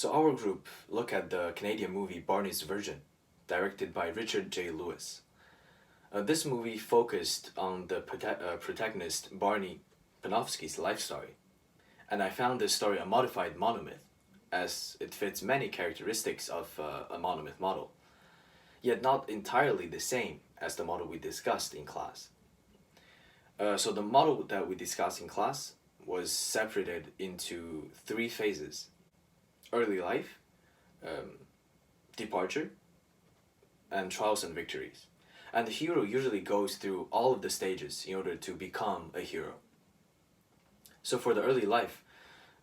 So our group look at the Canadian movie Barney's Version, directed by Richard J. Lewis. This movie focused on the protagonist Barney Panofsky's life story, and I found this story a modified monomyth, as it fits many characteristics of a monomyth model, yet not entirely the same as the model we discussed in class. So the model that we discussed in class was separated into three phases: early life, um, departure, and trials and victories. And the hero usually goes through all of the stages in order to become a hero. So for the early life,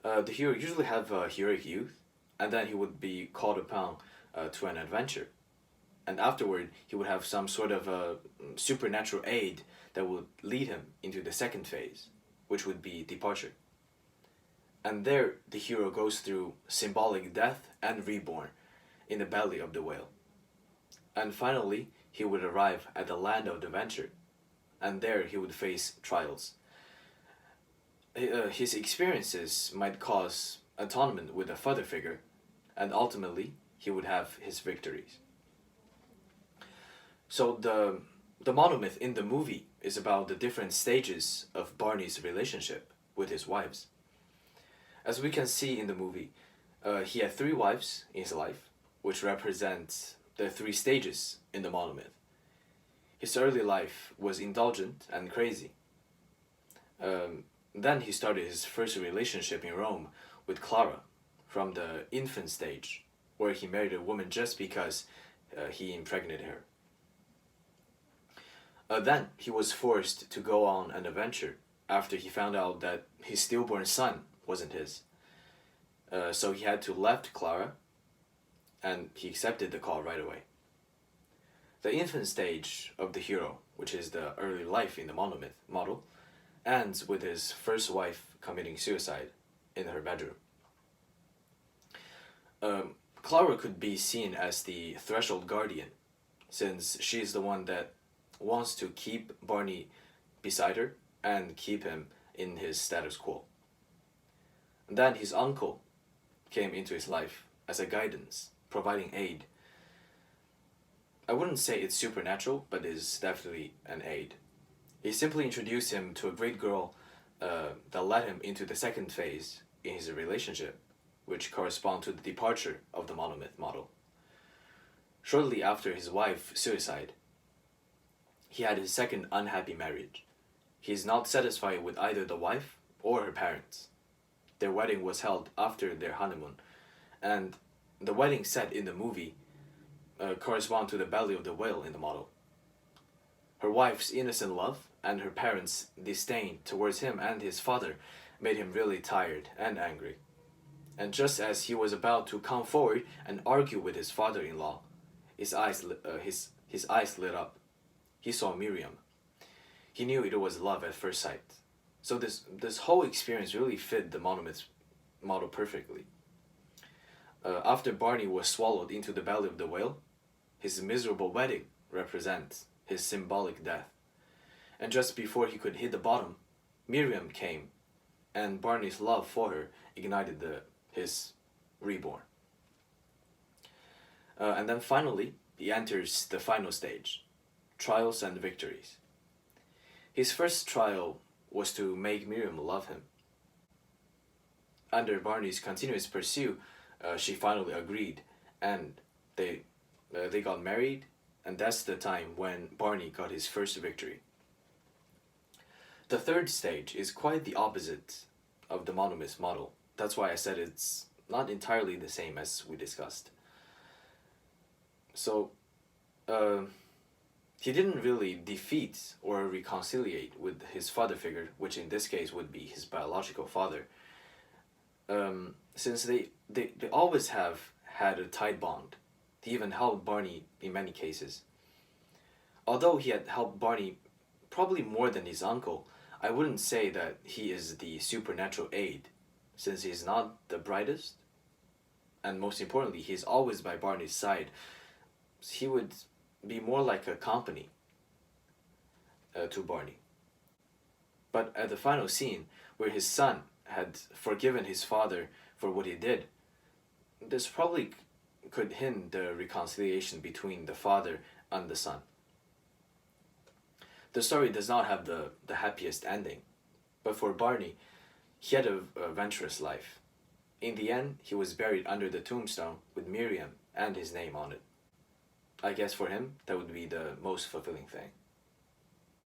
the hero usually have a heroic youth, and then he would be called upon to an adventure. And afterward, he would have some sort of a supernatural aid that would lead him into the second phase, which would be departure. And there, the hero goes through symbolic death and reborn in the belly of the whale. And finally, he would arrive at the land of adventure, and there he would face trials. His experiences might cause atonement with a father figure, and ultimately, he would have his victories. So the monomyth in the movie is about the different stages of Barney's relationship with his wives. As we can see in the movie, he had three wives in his life, which represent the three stages in the monomyth. His early life was indulgent and crazy. Then he started his first relationship in Rome with Clara from the infant stage, where he married a woman just because he impregnated her. Then he was forced to go on an adventure after he found out that his stillborn son wasn't his. So he had to left Clara, and he accepted the call right away. The infant stage of the hero, which is the early life in the monomyth model, ends with his first wife committing suicide in her bedroom. Clara could be seen as the threshold guardian, since she is the one that wants to keep Barney beside her and keep him in his status quo. And then his uncle came into his life as a guidance, providing aid. I wouldn't say it's supernatural, but it's definitely an aid. He simply introduced him to a great girl that led him into the second phase in his relationship, which corresponds to the departure of the monomyth model. Shortly after his wife's suicide, he had his second unhappy marriage. He is not satisfied with either the wife or her parents. Their wedding was held after their honeymoon, and the wedding set in the movie correspond to the belly of the whale in the model. Her wife's innocent love and her parents' disdain towards him and his father made him really tired and angry. And just as he was about to come forward and argue with his father-in-law, his eyes lit up. He saw Miriam. He knew it was love at first sight. So this whole experience really fit the monomyth model perfectly. After Barney was swallowed into the belly of the whale, his miserable wedding represents his symbolic death. And just before he could hit the bottom, Miriam came, and Barney's love for her ignited his reborn. And then finally, he enters the final stage, trials and victories. His first trial was to make Miriam love him. Under Barney's continuous pursuit, she finally agreed, and they got married, and that's the time when Barney got his first victory. The third stage is quite the opposite of the monomyth model. That's why I said it's not entirely the same as we discussed. So, he didn't really defeat or reconciliate with his father figure, which in this case would be his biological father, since they always have had a tight bond. He even helped Barney in many cases. Although he had helped Barney probably more than his uncle, I wouldn't say that he is the supernatural aid, since he's not the brightest, and most importantly, he's always by Barney's side. He would be more like a company to Barney. But at the final scene, where his son had forgiven his father for what he did, this probably could hint the reconciliation between the father and the son. The story does not have the happiest ending, but for Barney, he had a venturous life. In the end, he was buried under the tombstone with Miriam and his name on it. I guess for him, that would be the most fulfilling thing.